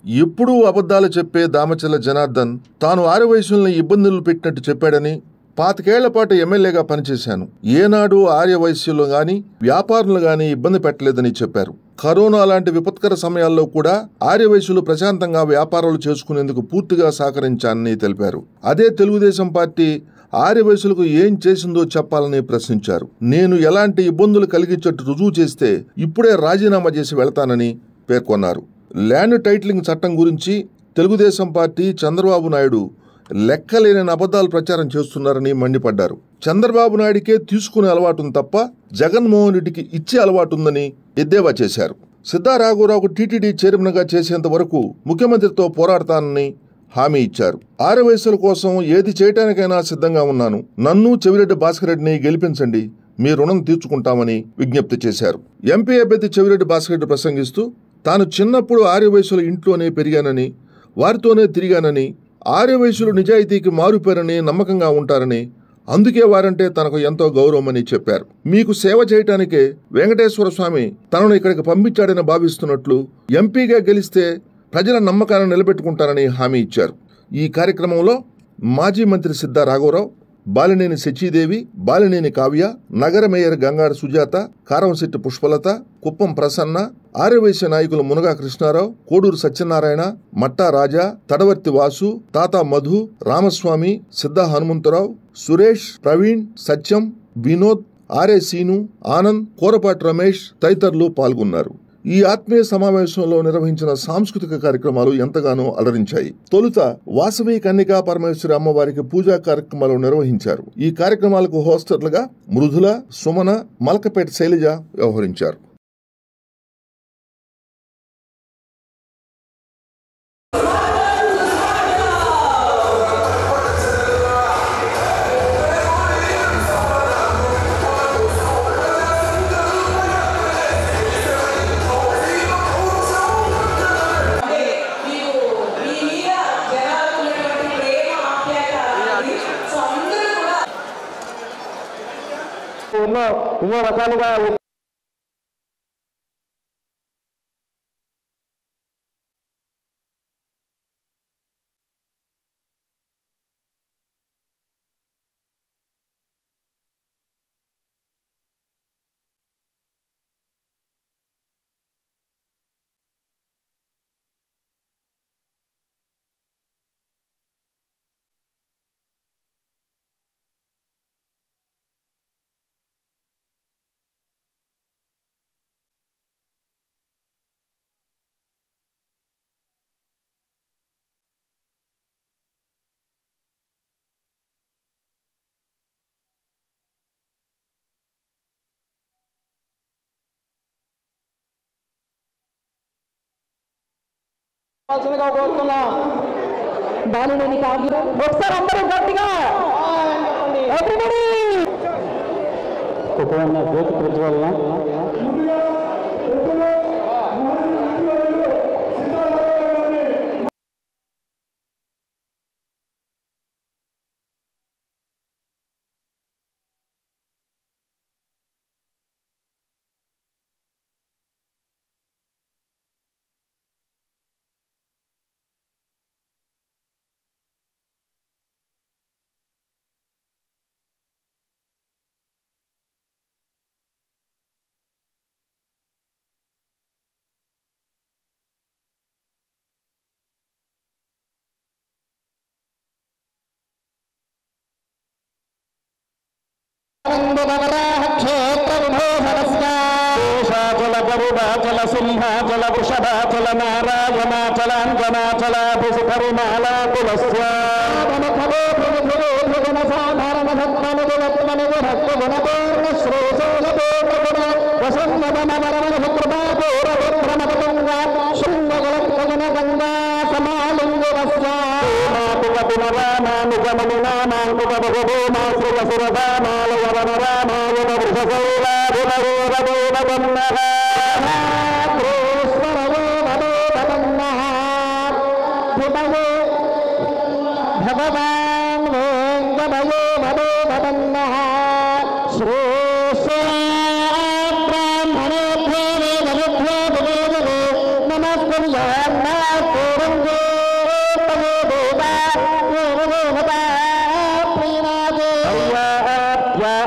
ఎప్పుడూ అబద్ధాలు చెప్పే దామచర్ల జనార్దన్ తాను ఆర్యవైశ్యుల్ని ఇబ్బందులు పెట్టినట్టు చెప్పాడని, 25 ఏళ్ల పాటు ఎమ్మెల్యేగా పనిచేశాను, ఏనాడు ఆర్యవైశ్యులు గాని వ్యాపారులు గాని ఇబ్బంది పెట్టలేదని చెప్పారు. కరోనా లాంటి విపత్కర సమయాల్లో కూడా ఆర్యవైశ్యులు ప్రశాంతంగా వ్యాపారాలు చేసుకునేందుకు పూర్తిగా సహకరించానని తెలిపారు. అదే తెలుగుదేశం పార్టీ ఆర్యవైశ్యులకు ఏం చేసిందో చెప్పాలని ప్రశ్నించారు. నేను ఎలాంటి ఇబ్బందులు కలిగించేట్టు రుజువు చేస్తే ఇప్పుడే రాజీనామా చేసి వెళతానని పేర్కొన్నారు. ల్యాండ్ టైటిలింగ్ చట్టం గురించి తెలుగుదేశం పార్టీ, చంద్రబాబు నాయుడు లెక్కలేని అబద్ధాలు ప్రచారం చేస్తున్నారని మండిపడ్డారు. చంద్రబాబు నాయుడికే తీసుకునే అలవాటుంది తప్ప జగన్మోహన్ రెడ్డికి ఇచ్చే అలవాటుందని ఎద్దేవా చేశారు. సిద్ధా రాఘవరావుకు టీటీడీ చైర్మన్ గా చేసేంత వరకు ముఖ్యమంత్రితో పోరాడతానని హామీ ఇచ్చారు. ఆర్యవైశ్యుల కోసం ఏది చేయటానికైనా సిద్ధంగా ఉన్నాను, నన్ను చెవిరెడ్డి భాస్కర్ రెడ్డిని గెలిపించండి, మీ రుణం తీర్చుకుంటామని విజ్ఞప్తి చేశారు. ఎంపీ అభ్యర్థి చెవిరెడ్డి భాస్కర్ రెడ్డి ప్రసంగిస్తూ తాను చిన్నప్పుడు ఆర్యవైశ్యుల ఇంట్లోనే పెరిగానని, వారితోనే తిరిగానని, ఆర్యవైశ్యులు నిజాయితీకి మారుపేరని నమ్మకంగా ఉంటారని, అందుకే వారంటే తనకు ఎంతో గౌరవమని చెప్పారు. మీకు సేవ చేయటానికే వెంకటేశ్వర స్వామి తనను ఇక్కడికి పంపించాడని భావిస్తున్నట్లు, ఎంపీగా గెలిస్తే ప్రజల నమ్మకాలను నిలబెట్టుకుంటారని హామీ ఇచ్చారు. ఈ కార్యక్రమంలో మాజీ మంత్రి సిద్ధా రాఘవరావు, బాలినేని శచీదేవి, బాలినేని కావ్య, నగర మేయర్ గంగాడ సుజాత, కారంశెట్టి పుష్పలత, కుప్పం ప్రసన్న, ఆర్యవైశ్య నాయకులు మునగా కృష్ణారావు, కోడూరు సత్యనారాయణ, మట్టా రాజా, తడవర్తి వాసు, తాతా మధు, రామస్వామి, సిద్ధా హనుమంతరావు, సురేష్, ప్రవీణ్, సత్యం, వినోద్, ఆర్ఏ సీను, ఆనంద్, కోరపాటి రమేష్ తదితరులు పాల్గొన్నారు. ఈ ఆత్మీయ సమావేశంలో నిర్వహించిన సాంస్కృతిక కార్యక్రమాలు ఎంతగానో అలరించాయి. తొలుత వాసవి కన్నికా పరమేశ్వరి అమ్మవారికి పూజా కార్యక్రమాలు నిర్వహించారు. ఈ కార్యక్రమాలకు హోస్టర్లుగా మృదుల, సుమన, మలకపేట శైలజ వ్యవహరించారు. ఎన్నో రకాలుగా బాలినేని కావ్య ఒకసారి అందరూ గట్టిగా కుటుంబ జ్యోతి ప్రజ్వలన గరుడాచల సింహాచల వృషభాచల నారాయణాచలాంజనాచలాభిషి పరిమాలా కులస్య సాధారణ భక్తనుగుణత్మని భక్త గుణపూర్ణ శ్రీశైలపూర్ణ వసన్నవన వరమణ కృపాపూరపుత్రమతంగా శృంగగుణ గంగా సమాలింగువస్య భగవాన్ వేంకటయో మదో భవన్నః శ్రీ బ్రాహ్మణేభ్యో వేదవిద్యో నమస్కృత్య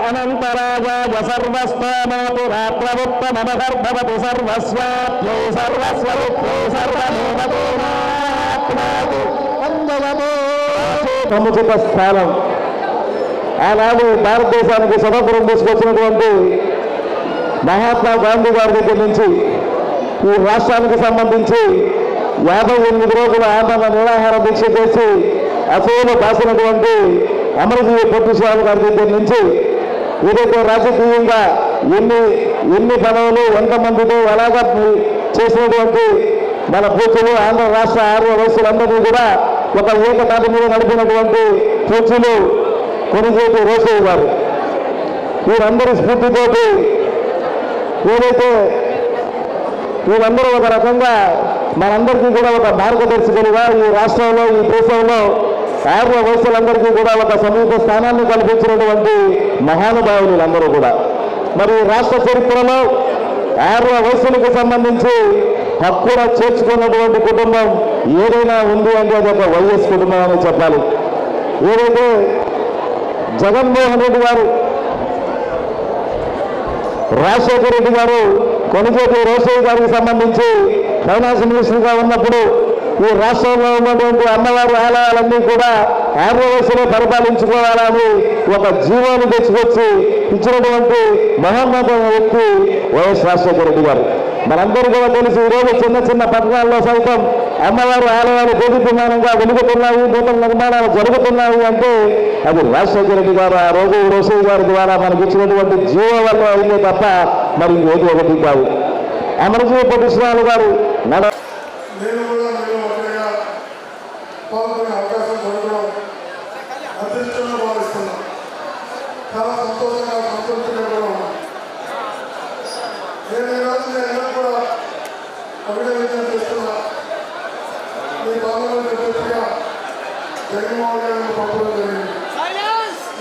అనంతరాజాయ సర్వస్వామాపురాత్రముత్తమమహర్భవతు సర్వస్వాప్యౌ సర్వస్వరూప్యౌ సర్వమేవతోనాత్మాతు సముచిత స్థానం. ఆనాడు భారతదేశానికి స్వతంత్రం తీసుకొచ్చినటువంటి మహాత్మా గాంధీ గారి దగ్గర నుంచి ఈ రాష్ట్రానికి సంబంధించి 58 రోజుల ఆందోళన నిరాహార దీక్ష చేసి అసలు కాసినటువంటి అమరజీవి పొట్టి శ్రీరాములు గారి దగ్గర నుంచి ఏదైతే రాజకీయంగా ఎన్ని పదవులు ఎంతమందితో అలాగా చేసినటువంటి మన పూజలు ఆంధ్ర రాష్ట్ర ఆర్య వయసులందరినీ కూడా ఒక ఏకతాటి మీద నడిపినటువంటి పూజలు కొనిజేటి రోసయ్య గారు. వీరందరి స్ఫూర్తితోటి ఏదైతే వీరందరూ ఒక రకంగా మనందరికీ కూడా ఒక మార్గదర్శకులుగా ఈ రాష్ట్రంలో ఈ దేశంలో ఆర్య వయసులందరికీ కూడా ఒక సమీప స్థానాన్ని కల్పించినటువంటి మహానుభావులు అందరూ కూడా. మరి రాష్ట్ర చరిత్రలో ఆర్య వయసులకు సంబంధించి హక్కున చేర్చుకున్నటువంటి కుటుంబం ఏదైనా ఉంది అంటే అది ఒక వైఎస్ కుటుంబం అని చెప్పాలి. ఏదైతే జగన్మోహన్ రెడ్డి గారు, రాజశేఖర రెడ్డి గారు కొనిజేటి రోసయ్య గారికి సంబంధించి ఫైనాన్స్ మినిస్టర్గా ఉన్నప్పుడు ఈ రాష్ట్రంలో ఉన్నటువంటి అమ్మవారి ఆలయాలన్నీ కూడా ఆర్యవయసులో పరిపాలించుకోవాలని ఒక జీవోని తెచ్చుకొచ్చి ఇచ్చినటువంటి మహోన్నతమైన వ్యక్తి వైఎస్ రాజశేఖర రెడ్డి గారు. మనందరూ కూడా తెలిసి ఈరోజు చిన్న చిన్న పట్టణాల్లో సైతం అమ్మవారి ఆలయాలు దేదీప్యమానంగా వెలుగుతున్నాయి, నూతన నిర్మాణాలు జరుగుతున్నాయి అంటే అది రాజశేఖర రెడ్డి గారు ఆ రోజు రోసయ్య గారి ద్వారా మనకి ఇచ్చినటువంటి జీవో వల్ల అయిందే తప్ప మరి ఇంకేది ఒకటి కాదు. అమరజీవి పొట్టి శ్రీరాములు గారు పాల్గొనే అవకాశం దొరకడం అదృష్టంగా భావిస్తున్నాం. చాలా సంతోషంగా సంతృప్తిగా కూడా ఉన్నాం. నేను ఈరోజు నేను కూడా అభినందన చేస్తున్నా. మీ పార్లమెంట్ అభ్యర్థిగా జగన్మోహన్ గారిని పంపడం జరిగింది.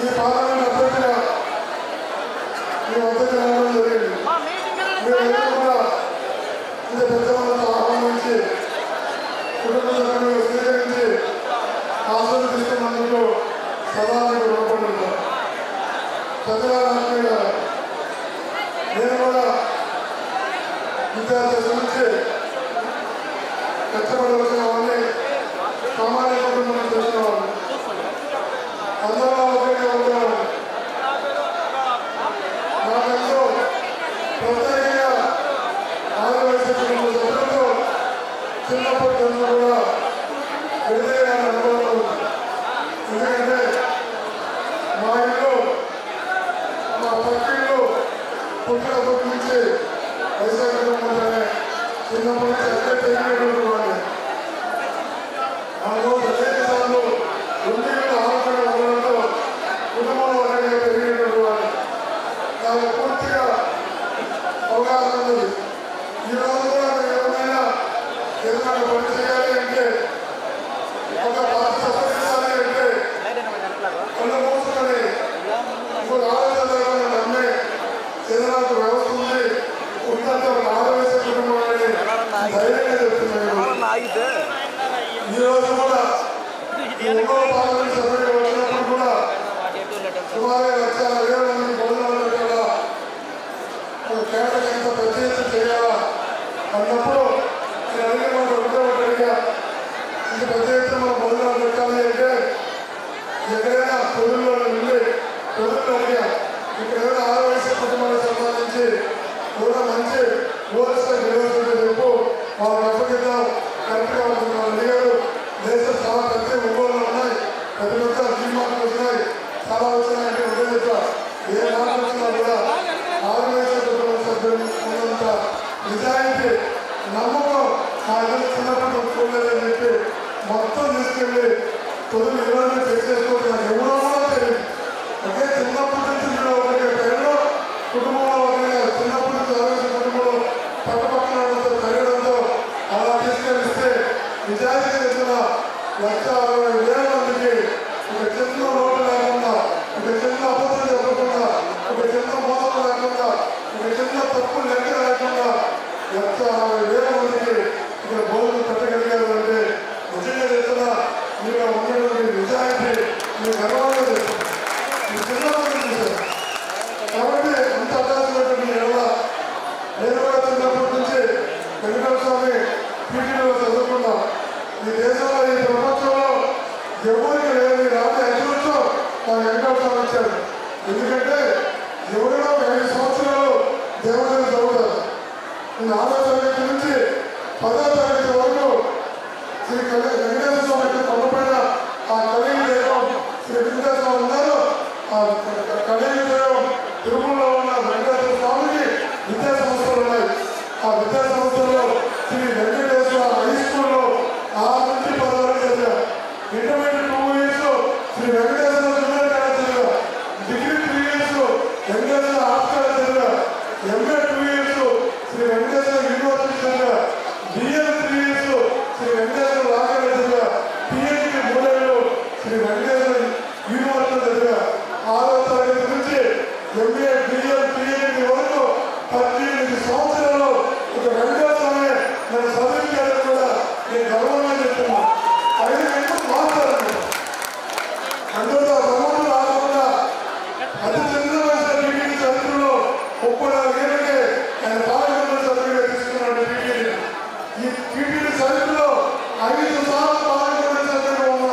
ఈ పార్లమెంట్ అభ్యర్థిగా మీ వద్దకు రావడం జరిగింది. మీరు కూడా ఇంత పెద్దవాళ్ళతో ఆహ్వానించి కుటుంబ సభ్యులు స్వీకరించి ఆశీర్వదిస్తున్నందుకు సదా మీకు రుణపడి ఉంటాను. చంద్రబాబు గారు, నేను కూడా విద్యార్థి నుంచి కష్టపడి వచ్చిన వాళ్ళని సామాన్య కుటుంబం తెలిసిన వాళ్ళు అందరూ ఒకరిగా ఉండేవాళ్ళు. నాకెంతో ప్రత్యేకంగా ఆదివాసీ కుటుంబ సభ్యులతో చిన్నప్పటి నుంచి కూడా విడుదల అనుభవం ఉంది. ఎందుకంటే మా ఇల్లు మా పక్కిళ్ళు పుట్టినప్పటి నుంచి వైశాఖ కుటుంబంలోనే చిన్నప్పటి నుంచి అదే పెరిగినటువంటి వాళ్ళు. అందులో అనేక సార్లు రెండేళ్ళు ఆరోగ్యంగా ఉండడంతో కుటుంబంలో ఒకరిగా పెరిగినటువంటి వాళ్ళు. నాకు పూర్తిగా అవగాహన ఉన్నది. ఈరోజు కూడా ఎవరైనా ఏదైనా పని చేయాలి అంటే ఒక పాత్ర సంపాదించాలి అంటే కళ్ళు మూసుకొని ఇంకొక ఆలోచన లేకుండా నమ్మే ఏదైనా ఒక వ్యవస్థ ఉంది ఉన్నంత ఒక ఆరోగ్య కుటుంబం అని ధైర్యంగా చెప్తున్నాను. ఈరోజు కూడా ఇంకో పార్లమెంట్ సభ్యులు వచ్చినప్పుడు కూడా సుమారు 1,60,000 మంది భోజనాలు పెట్టాలా, ఒక కేటకి ఎంత పెద్ద ఎత్తున చేయాలా అన్నప్పుడు నేను అడిగిన మాట ఒకటేగా ఇంత పెద్ద ఎత్తున మనం భోజనాలు పెట్టాలి అంటే ఎక్కడైనా పొదుల్లో నుండి అడిగా ఇక్కడ ఏదైనా ఆరోగ్య కుటుంబానికి సంబంధించి కూడా మంచి ఓవర్సైట్ యూనివర్సిటీ చెప్పు వాళ్ళకి అప్పగిద్దాం కరెక్ట్గా ఉంటుంది. వాళ్ళు అడిగారు. దేశం చాలా పెద్ద ఒంగోలు ఉన్నాయి, పెద్ద పెద్ద జీమార్లు వచ్చినాయి, చాలా వచ్చినాయంటే ఉండే చెప్తా ఏ మార్పు వచ్చినా కూడా ఆరోగ్య కుటుంబ సభ్యులు ఉన్నంత నిజాయితీ నమ్మకం మా ఇద్దరు చిన్నప్పుడు చూడలేదని చెప్పి మొత్తం తీసుకెళ్ళి పొదుపు ఇవ్వాలని చెక్ చేసుకోవడం నాకు ఎవరో కూడా తెలియదు. ఒకే చిన్నప్పటి నుంచి కూడా ఒకటే పేరులో కుటుంబంలో ఒకటే చిన్నప్పటి నుంచి ఆరోగ్య కుటుంబంలో పక్కపక్కన పెరగడంతో అలా తీసుకెళ్ళిస్తే నిజాయితీగా చెప్తున్న 1,60,000 మందికి ఒక చిన్న లోటు లేకుండా, ఒక చిన్న అబద్ధం చెప్పకుండా, ఒక చిన్న మోసం లేకుండా, ఒక చిన్న తప్పు లెక్క లేకుండా 1,60,000 మందికి ఇక్కడ భోజనం పెట్టగలిగారు అంటే నిజంగా చెప్తున్నా మీరు ఉన్నటువంటి నిజాయితీ మీరు గర్వంగా చేస్తారు. మీరు చిన్నప్పుడు చూశారు కాబట్టి అంత అటాచ్మెంట్ ఎలా నేను కూడా చిన్నప్పటి నుంచి వెంకటేశ్వర స్వామి పీటీలో చదువుకున్నాం. ఈ దేశంలో ఈ ప్రపంచంలో ఎవరికి లేని రాత్రి అదృష్టం నాకు వెంకటేశ్వర స్వామి ఇచ్చాడు. ఎందుకంటే ఎవరిలో 5 సంవత్సరాలు దేవాలయం చదువుతారు. నేను 6వ తరగతి నుంచి 10వ తరగతి వరకు శ్రీ వెంకటేశ్వర స్వామి కొండపైన ఆ కలిగి దేవం శ్రీ వెంకటేశ్వర స్వామి ఉన్నారు. ఆ కలిగి దేవం తిరుమలలో ఉన్న వెంకటేశ్వర స్వామికి విద్యా సంస్థలు ఉన్నాయి. ఆ విద్యా సంస్థల్లో శ్రీ వెంకటేశ్వర హై స్కూల్లో 6 నుంచి 10 వరకు చదివా. Intermediate 2 years Sri Venkateswara junior college చదివా. Degree 3 years Venkateswara arts college చదివా. MA 2 years Sri Venkateswara university చదివా. BL 3 years Sri Venkateswara law college చదివా. పిహెచ్డి 3 ఏళ్ళు శ్రీ వెంకటేశ్వర యూనివర్సిటీ చదివా. 6వ తరగతి నుంచి ఎంఏ బిఎల్ పిహెచ్డి వరకు 18 సంవత్సరాలు ఒక వెంకటేశ్వర స్వామి నన్ను చదివించాలని కూడా నేను గర్వంగా చెప్తున్నా. 5 గంటలు మాట్లాడాను. అందులో భగవంతుడు ఆగకుండా అతి చిన్న వయసులో టీటీడీ చరిత్రలో 34 ఏళ్ళకే ఆయన పాలకొండ సభ్యుడిగా తీసుకున్నాడు టీటీడీ. ఈ టీటీడీ చరిత్రలో 5 సార్లు పాలకొండ సభ్యుడిగా ఉన్న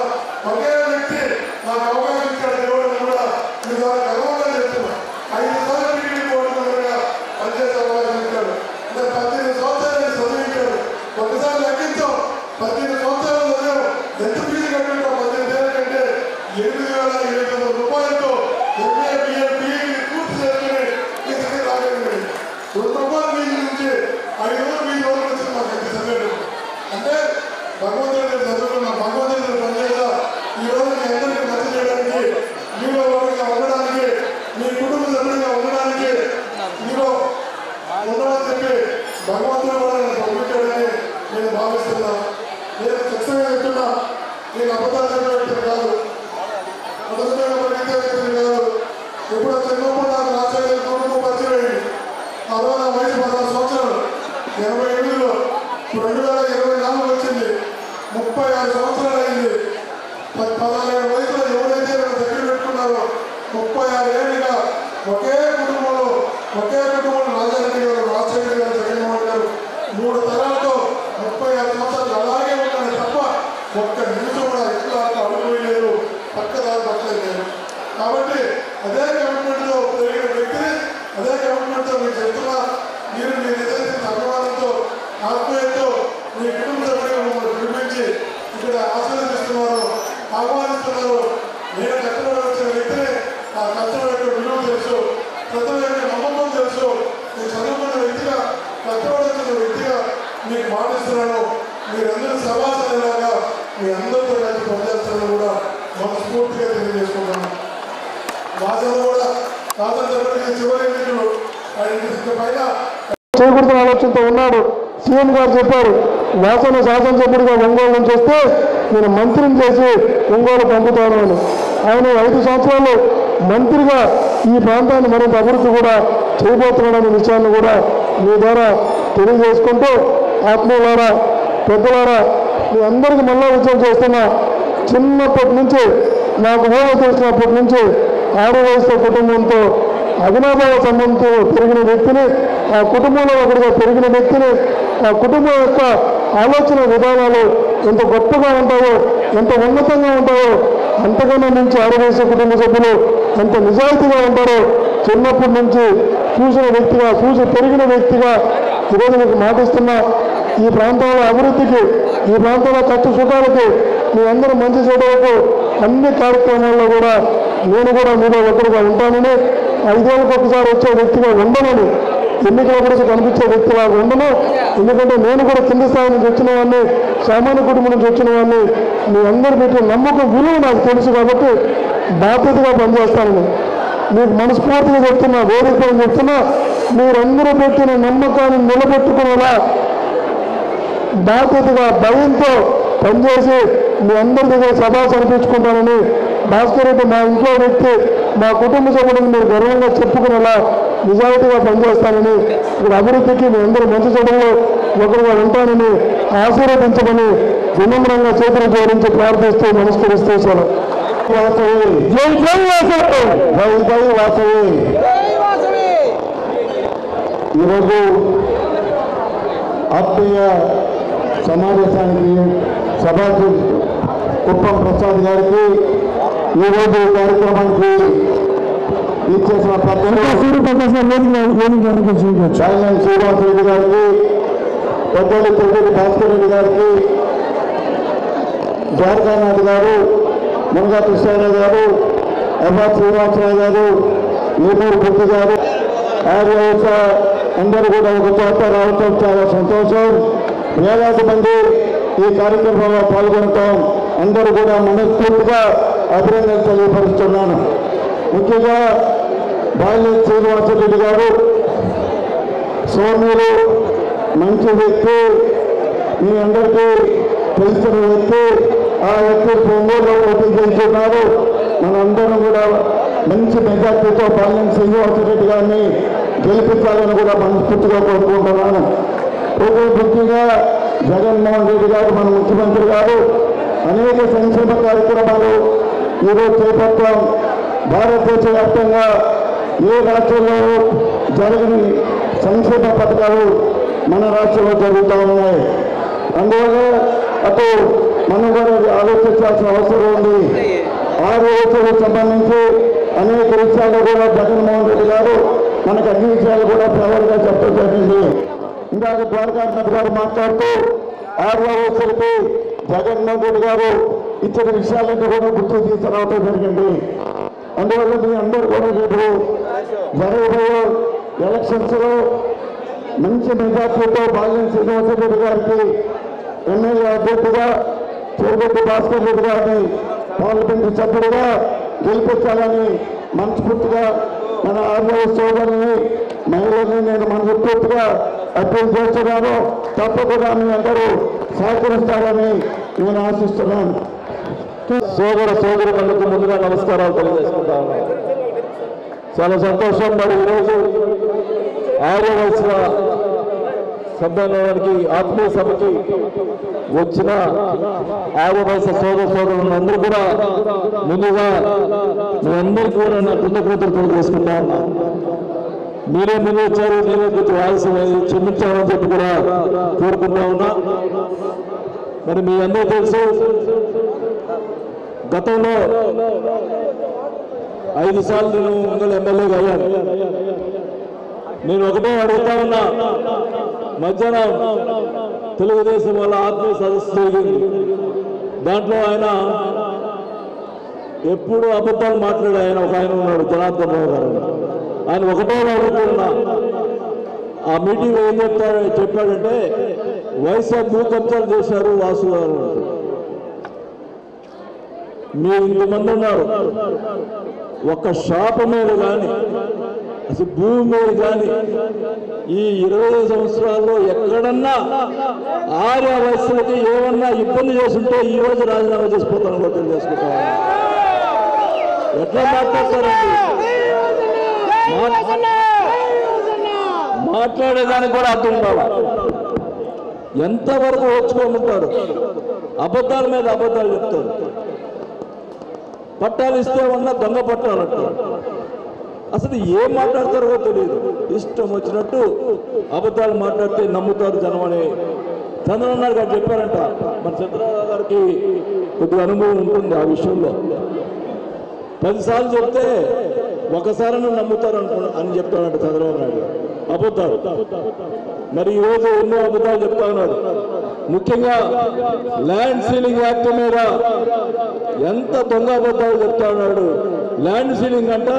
ఒకే వ్యక్తి నాకు అవకాశం ఇచ్చాడు దేవుడు కూడా మీ ద్వారా గర్వంగా చెప్తున్నా. 5 సార్లు టీటీడీ కోరుకున్నగా పనిచేసే అవకాశం ఇచ్చాడు. అంటే 18 సంవత్సరాలు చదివించాడు. ఒకసారి లెక్కించాం 18 సంవత్సరాలు చదివాం. ఎంత ఫీజు కట్టింటాం? 18 ఏళ్ళ కంటే 7,700 రూపాయలతో ఎంఏ బిఎల్ పిహెచ్డి పూర్తి చేసుకుని ఈ స్థితి రాగలిగింది. ₹2 ఫీజు నుంచి 5 ఫీజు వరకు వచ్చింది మాకు ఎంత చదివాడు. అంటే భగవంతుడి చదువుకున్నాం, భగవంతుడి పనిచేయాల. ఈ రోజు మీ అందరికీ మంచి చేయడానికి, మీలో ఒకరిగా ఉండడానికి, మీ కుటుంబ సభ్యుడిగా ఉండడానికి మీలో ఉండమని చెప్పి భగవంతుడు కూడా నన్ను పంపించాడని నేను భావిస్తున్నా. నేను ఖచ్చితంగా చెప్తున్నా, నేను అబద్ధాలు చెప్పే వ్యక్తిని కాదు, అబద్ధంగా పరిగెత్తే వ్యక్తిని కాదు. ఎప్పుడో చిన్నప్పుడు నాకు రాజశేఖర కుటుంబం పరిచయం అయింది. ఆ రోజు నా వయసు 16 సంవత్సరాలు. 88లో 2024 వచ్చింది. 36 సంవత్సరాలు అయింది. 16 వయసులో ఎవరైతే నన్ను దగ్గర పెట్టుకున్నారో 36 ఏళ్ళుగా ఒకే కుటుంబంలో రాజారెడ్డి గారు, రాజశేఖర్ గారు, జగన్మోహన్ గారు 3 తరాలతో 36 సంవత్సరాలు అలాగే ఉన్నాను తప్ప ఒక్క నిమిషం కూడా ఇట్లా అడుగులేదు, పక్కదారి పట్టలేదు. కాబట్టి అదే కమిట్మెంట్తో పెరిగిన వ్యక్తిని, అదే కమిట్మెంట్తో మీకు చెప్తున్నా. మీరు మీ నిజానికి అభిమానంతో, ఆత్మీయతతో మీ కుటుంబ సభ్యులుగా మమ్మల్ని పిలిపించి ఇక్కడ ఆశీర్వదిస్తున్నారు, ఆహ్వానిస్తున్నారు. నేను కష్టపడి వచ్చిన వ్యక్తిని ఆ కష్టం యొక్క విలువ తెలుసు, కష్టం యొక్క నమ్మకం తెలుసు. నేను చదువుకున్న వ్యక్తిగా, కష్టపడి వచ్చిన వ్యక్తిగా మీకు మాటిస్తున్నాను. మీరందరూ సమాచారంలాగా మీ అందరితో కలిసి పనిచేస్తారని కూడా మనస్ఫూర్తిగా తెలియజేసుకుంటాను. భాషలో కూడా స్వాతంత్ర చివరి ఎన్నికలు పైన చేయకూడదని ఆలోచనతో ఉన్నాడు. సీఎం గారు చెప్పారు, వాసన శాసనసభ్యుడిగా ఒంగోలు నుంచి వస్తే నేను మంత్రిని చేసి ఒంగోలు పంపుతాను అని. ఆయన 5 సంవత్సరాలు మంత్రిగా ఈ ప్రాంతాన్ని మరింత అభివృద్ధి కూడా చేయబోతున్నాడనే విషయాన్ని కూడా మీ ద్వారా తెలియజేసుకుంటూ, ఆత్మీయులారా, పెద్దలారా, మీ అందరికీ మళ్ళా విజయం చేస్తున్నా. చిన్నప్పటి నుంచి నాకు ఊహ తెలిసినప్పటి నుంచి 6 వయసుల కుటుంబంతో అవినాభావ సంబంధంతో పెరిగిన వ్యక్తిని, ఆ కుటుంబంలో ఒకటిగా పెరిగిన వ్యక్తిని, ఆ కుటుంబం యొక్క ఆలోచన విధానాలు ఎంత గొప్పగా ఉంటాయో, ఎంత ఉన్నతంగా ఉంటాయో, అంతకన్నా నుంచి 6 వయసుల కుటుంబ సభ్యులు ఎంత నిజాయితీగా ఉంటారో చిన్నప్పటి నుంచి చూసిన వ్యక్తిగా, చూసి పెరిగిన వ్యక్తిగా ఈరోజు మీకు మాటిస్తున్నా. ఈ ప్రాంతంలో అభివృద్ధికి, ఈ ప్రాంతంలో కష్ట సుఖాలకి, మీ అందరూ మంచి చేయడానికి అన్ని కార్యక్రమాల్లో కూడా నేను కూడా మీలో ఒకరిగా ఉంటానని, 5 ఏళ్ళకి ఒకసారి వచ్చే వ్యక్తిగా ఉండనని, ఎన్నికల గురించి కనిపించే వ్యక్తిగా ఉండను. ఎందుకంటే నేను కూడా కింద స్థాయి నుంచి వచ్చిన వాడిని, సామాన్య కుటుంబం నుంచి వచ్చిన వాడిని. మీ అందరూ పెట్టిన నమ్మకం విలువ నాకు తెలుసు కాబట్టి బాధ్యతగా పనిచేస్తానని మీకు మనస్ఫూర్తిగా చెప్తున్నా, వేదికగా చెప్తున్నా. మీరందరూ పెట్టిన నమ్మకాన్ని నిలబెట్టుకునేలా బాధ్యతగా భయంతో పనిచేసి మీ అందరి దగ్గర సభా సమర్పించుకుంటానని, భాస్కర్ రెడ్డి మా ఇంట్లో వ్యక్తి, మా కుటుంబ సభ్యులను మీరు గర్వంగా చెప్పుకునేలా నిజాయితీగా పనిచేస్తానని, ఇక్కడ అభివృద్ధికి మీ అందరూ మంచి చెడులు ఒకరుగా ఉంటానని ఆశీర్వదించమని వినమ్రంగా చేతులు జోడించి ప్రార్థిస్తూ నమస్కరిస్తూ సెలవు. జై జై వాసవి, జై జై వాసవి. ఈరోజు ఆత్మీయ సమావేశానికి సభకు కుప్పం ప్రసాద్ గారికి, ఈరోజు కార్యక్రమానికి ఇచ్చేసిన చాయన్ శ్రీనివాస్ రెడ్డి గారికి, పెద్దలు తిరుపతి భాస్కర్ రెడ్డి గారికి, ద్వారకానాథ్ గారు, మునగా కృష్ణారావు గారు, ఎఫ్ఆర్ శ్రీనివాసరావు గారు, ఏపూరు బుద్ధి గారు, ఆర్యవస అందరూ కూడా ఒక చోట రావటం చాలా సంతోషం. వేలాది మంది ఈ కార్యక్రమంలో పాల్గొనటం అందరూ కూడా మనస్ఫూర్తిగా అభినందనలు తెలియపరుస్తున్నాను. ముఖ్యంగా బాల్య శ్రీనివాసరెడ్డి గారు సోమ్యులు, మంచి వ్యక్తి, మీ అందరికీ తెలిసిన వ్యక్తి. ఆ వ్యక్తి ఒంగోలులో పోటీ చేస్తున్నారు. మనందరం కూడా మంచి మెజార్టీతో బాల్యం శ్రీనివాసరెడ్డి గారిని గెలిపించాలని కూడా మనస్ఫూర్తిగా కోరుకుంటున్నాను. ముఖ్యంగా జగన్మోహన్ రెడ్డి గారు, మన ముఖ్యమంత్రి గారు అనేక సంక్షేమ కార్యక్రమాలు ఈరోజు చేపట్టాం. భారతదేశ వ్యాప్తంగా ఏ రాష్ట్రంలో జరగని సంక్షేమ పథకాలు మన రాష్ట్రంలో జరుగుతూ ఉన్నాయి. అందువల్ల అటు మనం కూడా ఆలోచించాల్సిన అవసరం ఉంది. ఆరోగ్యాలకు సంబంధించి అనేక విషయాలు కూడా జగన్మోహన్ రెడ్డి గారు మనకు అన్ని విషయాలు కూడా ఫేవర్గా చెప్పడం జరిగింది. ఇందాక ద్వారకానాథ్ గారు మాట్లాడుతూ ఆరోగ్యాలకి జగన్మోహన్ రెడ్డి గారు ఇచ్చిన విషయాలన్నీ కూడా గుర్తు తీసుకురావడం జరిగింది. అందువల్ల మీ అందరూ కూడా రేపు జరగబోయే ఎలక్షన్స్ లో మంచి మెజార్టీతో బాల్యం శ్రీనివాసరెడ్డి గారికి ఎమ్మెల్యే అభ్యర్థిగా, తిరుపతి భాస్కర్ రెడ్డి గారిని పార్లమెంటు సభ్యుడిగా గెలిపించాలని మనస్ఫూర్తిగా మన ఆర్య సోదరుని, మహిళల్ని నేను మనస్ఫూర్తిగా అప్పీల్ చేస్తున్నాను. తప్పకుండా మీ అందరూ సహకరిస్తారని నేను ఆశిస్తున్నాను. సోదరులకు ముందుగా నమస్కారాలు తెలియజేసుకుంటాను. చాలా సంతోషం. మరి ఈరోజు ఆర్యవలసిన సమ్మేళనానికి, ఆత్మీయ సభకి వచ్చిన ఆర్యవలస సోదరులందరూ కూడా ముందుగా మీ అందరికీ కూడా నా కృతజ్ఞతలు తెలియజేసుకుంటా ఉన్నా. మీరే ముందు వచ్చారు, నేనే కొంచెం ఆలస్యం క్షమించాలని చెప్పి కూడా కోరుకుంటా ఉన్నా. మరి మీ అందరూ తెలుసు, గతంలో 5 సార్లు నేను ఒంగోలు ఎమ్మెల్యేగా అయ్యాను. నేను ఒకటే అడుగుతా ఉన్నా, మధ్యాహ్నం తెలుగుదేశం వాళ్ళ ఆత్మీయ సదస్సు జరిగింది. దాంట్లో ఆయన ఎప్పుడు అబద్ధాలు మాట్లాడే ఒక ఆయన ఉన్నాడు, జనార్దన్ రావు గారు. ఆయన ఒకటే అడుగుతున్నా, ఆ మీటింగ్ ఏం చెప్పాడంటే వైఎస్ఆర్ భూ కబ్జాలు చేశారు వాసు గారు. మీరు ఇంతమంది ఉన్నారు, ఒక్క షాపు మీద కానీ, అసలు భూమి మీద కానీ ఈ 20 సంవత్సరాల్లో ఎక్కడన్నా ఆర్య వయస్సులకి ఏమన్నా ఇబ్బంది చేస్తుంటే ఈ రోజు రాజీనామా చేసిపోతాను కూడా తెలియజేసుకుంటాను. ఎట్లా మాట్లాడతారండి? మాట్లాడేదానికి కూడా అర్థం కావాలి. ఎంతవరకు వచ్చుకోమంటారు? అబద్ధాల మీద అబద్ధాలు చెప్తారు. పట్టాలు ఇస్తే ఉన్నా దొంగ పట్టాలు అంటారు. అసలు ఏం మాట్లాడతారో తెలియదు. ఇష్టం వచ్చినట్టు అబద్ధాలు మాట్లాడితే నమ్ముతారు జనం అని చంద్రబాబు నాయుడు గారు చెప్పారంట. మన చంద్రబాబు గారికి కొద్దిగా అనుభవం ఉంటుంది ఆ విషయంలో. 10 సార్లు చెప్తే ఒకసారి నమ్ముతారు అని చెప్తానంట చంద్రబాబు నాయుడు. అబద్ధాలు. మరి ఈరోజు ఎన్నో అబద్ధాలు చెప్తా ఉన్నాడు. ముఖ్యంగా ల్యాండ్ సీలింగ్ యాక్ట్ మీద ఎంత దొంగ అబద్ధాలు చెప్తా ఉన్నాడు. ల్యాండ్ సీలింగ్ అంట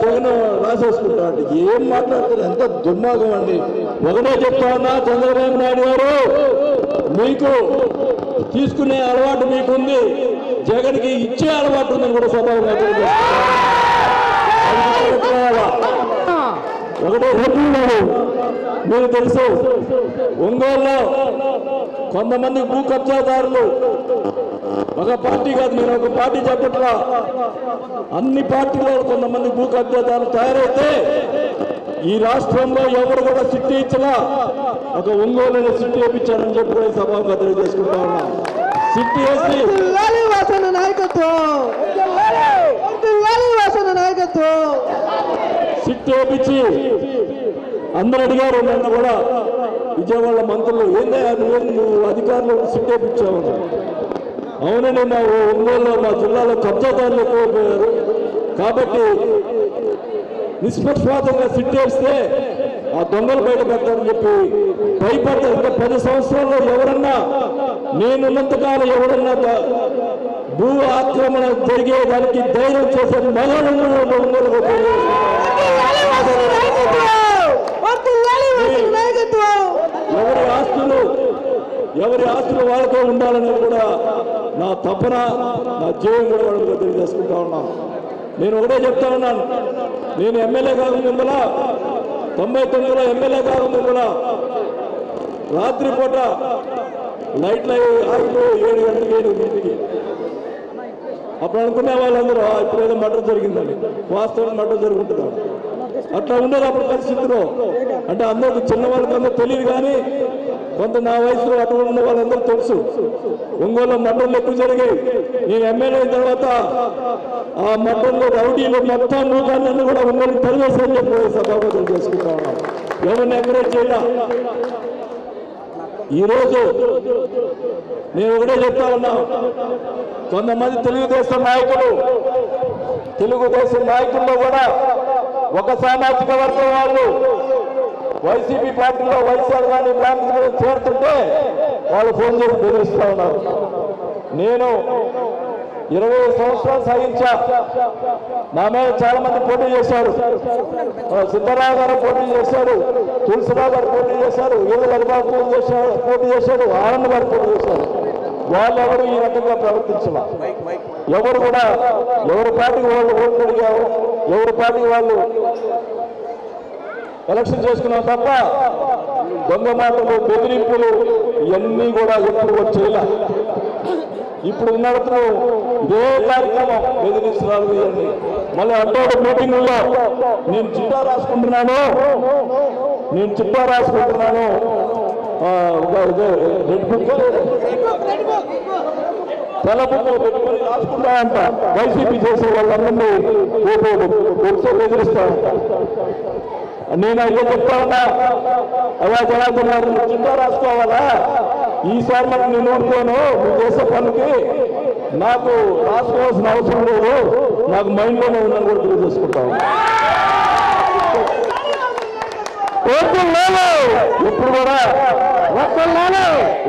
జగన్ రాసేసుకుంటాడు. ఏం మాట్లాడుతారు? ఎంత దుర్మార్గం అండి. ఒకటే చెప్తా ఉన్నా, చంద్రబాబు నాయుడు గారు మీకు తీసుకునే అలవాటు మీకుంది, జగన్కి ఇచ్చే అలవాటు ఉందని కూడా స్వభావం ఒకటే చెప్తున్నాడు. మీకు తెలుసు, ఒంగోలులో కొంతమంది భూ కబ్జాదారులు, ఒక పార్టీ కాదు, నేను ఒక పార్టీ చెప్పట్లా, అన్ని పార్టీలో కొంతమంది భూ కబ్జాదారులు తయారైతే ఈ రాష్ట్రంలో ఎవరు కూడా సిట్టి ఇచ్చలా. ఒక ఒంగోలు సిట్ వేయించారని చెప్పి సభకు తెలియజేసుకుంటా ఉన్నాం. సిట్ వేసి సిట్ వేయించి అందరూ అడిగారు నన్ను కూడా విజయవాడ మంత్రులు ఏందయ్యా నువ్వు అధికారులు సిట్ వేయించావు. అవునండి మా ఒంగోలులో మా జిల్లాలో కబ్జాదారులు ఎక్కువైపోయారు కాబట్టి నిష్పక్షపాతంగా సిట్ వేస్తే ఆ దొంగలు బయట పెడతారని చెప్పి భయపడతారు. ఇంకా 10 సంవత్సరాల్లో ఎవరన్నా నేనున్నంతకాలం ఎవరన్నా భూ ఆక్రమణ జరిగేదానికి ధైర్యం చేసే ఎవరి ఆస్తులు వాళ్ళతో ఉండాలని కూడా నా తపన నా జీవం కూడా వాళ్ళకి తెలియజేసుకుంటా ఉన్నాను. నేను ఒకటే చెప్తా ఉన్నాను, నేను ఎమ్మెల్యే కాకముందుల 99లో ఎమ్మెల్యే కాకముందుల రాత్రిపూట లైట్లు 7 గంటలకి 8 అప్పుడు అనుకునే వాళ్ళందరూ ఇప్పుడు ఏదో మర్డర్ జరిగిందని, వాస్తవం మర్డర్ జరుగుతుంటారు. అట్లా ఉండదు అప్పుడు పరిస్థితుల్లో. అంటే అందరూ చిన్న వాళ్ళకి అందరూ తెలియదు కానీ కొంత నా వయసులో అటు ఉన్న వాళ్ళందరూ తెలుసు. ఒంగోలు మర్డర్లు ఎక్కువ జరిగాయి. నేను ఎమ్మెల్యే అయిన తర్వాత ఆ మర్డర్లు రౌడీలు మొత్తం మూగాన్ని కూడా ఒంగోలు తరివేసని చెప్పి సభాపతులు చేసుకుంటా ఉన్నాం. ఎవరిని ఎంకరేజ్ చేయాల. ఈరోజు నేను ఒకటే చెప్తా ఉన్నా, కొంతమంది తెలుగుదేశం నాయకుల్లో కూడా ఒక సామాజిక వర్గం వాళ్ళు వైసీపీ పార్టీలో వైఎస్ఆర్ కానీ బ్రాహ్మణులు చేరుతుంటే వాళ్ళు ఫోన్ చేసి బెదిరిస్తూ ఉన్నారు. నేను 20 సంవత్సరాలు సాగించా. నా మీద చాలా మంది పోటీ చేశారు. సిద్ధరావు గారు పోటీ చేశారు, తులసిరావు గారు పోటీ చేశారు, ఈరు హరిబాబు పోటీ చేశాడు, ఆనంద్ గారు పోటీ చేశారు. వాళ్ళెవరు ఈ రకంగా ప్రవర్తించాల. ఎవరు కూడా ఎవరి పార్టీకి వాళ్ళు ఓట్లు అడిగారు, ఎవరి పార్టీకి వాళ్ళు ఎలక్షన్ చేసుకున్నాం తప్ప దొంగ మాటలు బెదిరింపులు ఇవన్నీ కూడా ఎప్పుడు వచ్చేలా. ఇప్పుడు ఉన్నప్పుడు ఇదే కార్యక్రమం బెదిరిస్తున్నారు. ఇవన్నీ మళ్ళీ అంటాడు మీటింగుల్లో నేను చిట్టా రాసుకుంటున్నాను రెడ్ బుక్ తెల్ల బుక్ పెట్టుకొని రాసుకుంటానంట. వైసీపీ చేసే వాళ్ళందరినీ బెదిరిస్తానంట. నేను అయితే చెప్తా ఉన్నా, అలా జనార్దన్నారు చిట్టా రాసుకోవాలా, ఈసారి మనం నేను ఊరుకోను, నువ్వు చేసే పనికి నాకు రాసుకోవాల్సిన అవసరం లేదు, నాకు మైండ్లోనే ఉందని కూడా తెలియజేసుకుంటాను.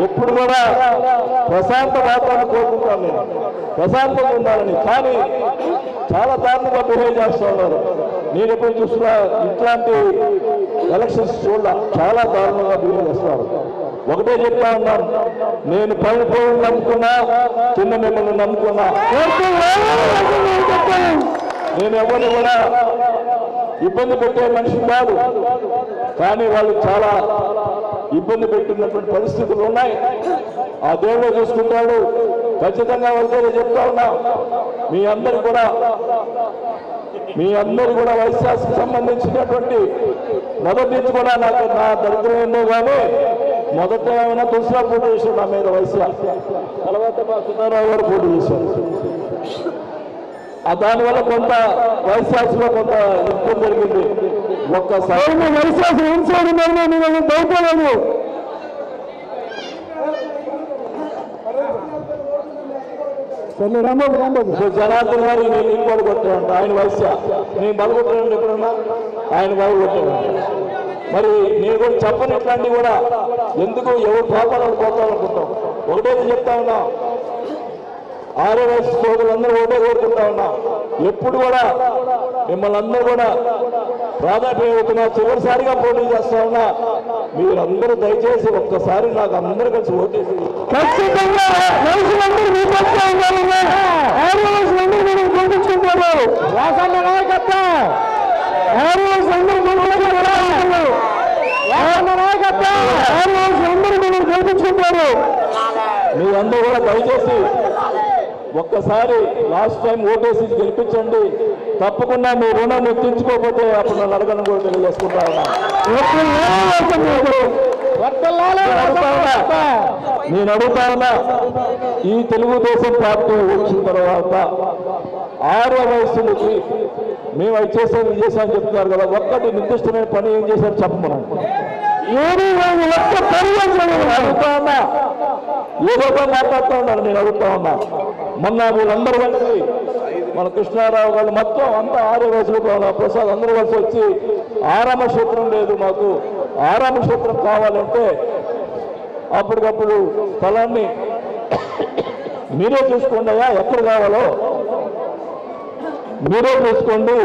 ఎప్పుడు కూడా ప్రశాంత వాతావరణం కోరుకుంటాను. నేను ప్రశాంతంగా ఉండాలని. కానీ చాలా దారుణంగా బిహేవ్ చేస్తూ ఉన్నారు. నేను ఎప్పుడు చూస్తున్నా ఇట్లాంటి ఎలక్షన్స్ చూడాల, చాలా దారుణంగా బిహేవ్ చేస్తున్నారు. ఒకటే చెప్తా ఉన్నాను, నేను పైన పోయి నమ్ముకున్నా, కింద మిమ్మల్ని నమ్ముకున్నా. నేను ఎవరిని కూడా ఇబ్బంది పెట్టే మనిషి కాదు. కానీ వాళ్ళు చాలా ఇబ్బంది పెట్టినటువంటి పరిస్థితులు ఉన్నాయి. ఆ దేవుడు చూసుకుంటాడు. ఖచ్చితంగా వాళ్ళతో చెప్తా ఉన్నా, మీ అందరు కూడా వైఎస్ఆర్కి సంబంధించినటువంటి మొదటి నుంచి కూడా నాకు నా దరిద్రం ఏందో కానీ మొదట ఏమైనా తులసిరావు పోటీ చేశాడు నా మీద వైఎస్ఆర్, తర్వాత మా సుబ్బారావు గారు పోటీ చేశారు. దానివల్ల కొంత వైఎస్ఆర్లో కొంత ఇబ్బంది జరిగింది. ఒక్కసారి భయపడలేదు. జనార్దన్ గారు నేను ఇంకోటి కొట్టాను, ఆయన వైఎస్ఆర్. నేను బలగొట్టాను ఎప్పుడన్నా, ఆయన బలగొట్టాను. మరి నేను కూడా చెప్పను ఇట్లాంటివి కూడా. ఎందుకు ఎవరు పాపాలను పోతామనుకుంటాం. ఒకటే చెప్తా ఉన్నా, ఆర్యవైశ్య సోదరులందరూ ఒకటే కోరుకుంటా ఉన్నా, ఎప్పుడు కూడా మిమ్మల్ని అందరూ కూడా ప్రాధాన్యత చివరిసారిగా పోటీ చేస్తా ఉన్నా. మీరందరూ దయచేసి ఒక్కసారి నాకు అందరూ కలిసి ఓటేసి మీరందరూ కూడా దయచేసి ఒక్కసారి లాస్ట్ టైం ఓటేసి గెలిపించండి. తప్పకుండా మీ రుణాన్ని తీర్చుకోకపోతే అప్పుడు నన్ను అడగను కూడా తెలియజేసుకుంటా ఉన్నా. నేను అడుగుతా ఉన్నా, ఈ తెలుగుదేశం పార్టీ వచ్చిన తర్వాత 6వ వయసులకి మేము అది చేసాం ఇది చేసామని చెప్తున్నారు కదా, ఒక్కటి నిర్దిష్టమైన పని ఏం చేశారు చెప్పమనండి. ఒక్క పని అడుగుతా ఉన్నా, ఏదో మాట్లాడుతూ ఉన్నారు. నేను అడుగుతా ఉన్నా, మొన్న వీళ్ళందరూ కలిసి మన కృష్ణారావు గారు మొత్తం అంతా 6వ వయసులో ఉన్న ప్రసాద్ అందరూ కలిసి వచ్చి ఆరామ క్షేత్రం లేదు, మాకు ఆరామ క్షేత్రం కావాలంటే అప్పటికప్పుడు స్థలాన్ని మీరే చూసుకోండి అయ్యా, ఎక్కడ కావాలో మీరే చూసుకోండి,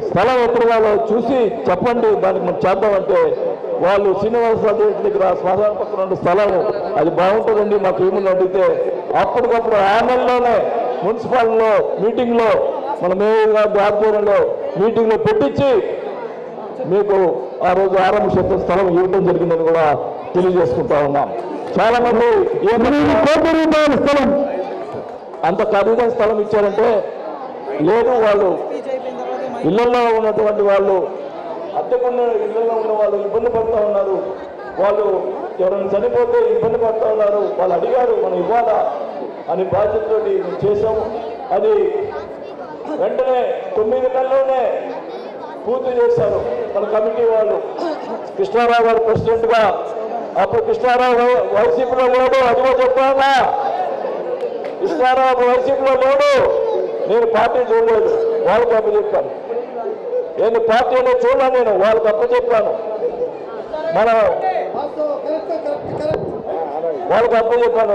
స్థలం ఎక్కడ కావాలో చూసి చెప్పండి, దానికి మనం చేద్దామంటే వాళ్ళు శ్రీనివాసరావు దగ్గర శ్మశాన పక్కన ఉన్న స్థలం అది బాగుంటుందండి మాకు ఏముంది అడిగితే అప్పటికప్పుడు ఆ నెలలోనే మున్సిపాలిటీలో మీటింగ్లో మన మేయర్ గారి ఆధ్వర్యంలో మీటింగ్లో పెట్టించి మీకు ఆ రోజు ఆరంభ క్షేత్ర స్థలం ఇవ్వడం జరిగిందని కూడా తెలియజేసుకుంటా ఉన్నాం. చాలా మంది 8 కోట్ల రూపాయల స్థలం, అంత ఖరీదైన స్థలం ఇచ్చారంటే లేదు, వాళ్ళు ఇళ్లలో ఉన్నటువంటి వాళ్ళు అద్దెకున్న ఇళ్లలో ఉన్న వాళ్ళు ఇబ్బంది పడుతూ ఉన్నారు, వాళ్ళు ఎవరైనా చనిపోతే ఇబ్బంది పడుతూ ఉన్నారు, వాళ్ళు అడిగారు మనం ఇవ్వాలా అని బాధ్యతతో మేము చేసాము. అది వెంటనే 9 నెలల్లోనే పూర్తి చేశారు మన కమిటీ వాళ్ళు. కృష్ణారావు గారు ప్రెసిడెంట్గా, అప్పుడు కృష్ణారావు వైసీపీలో లేడు, అదిగో చెప్పానా, కృష్ణారావు వైసీపీలో లేడు, నేను పార్టీ చూడలేదు, వాళ్ళకి అప్పచెప్పాను. నేను పార్టీలో చూడలేదు, నేను వాళ్ళకి అప్పచెప్పాను. మనం వాళ్ళకి అప్పచెప్పాను.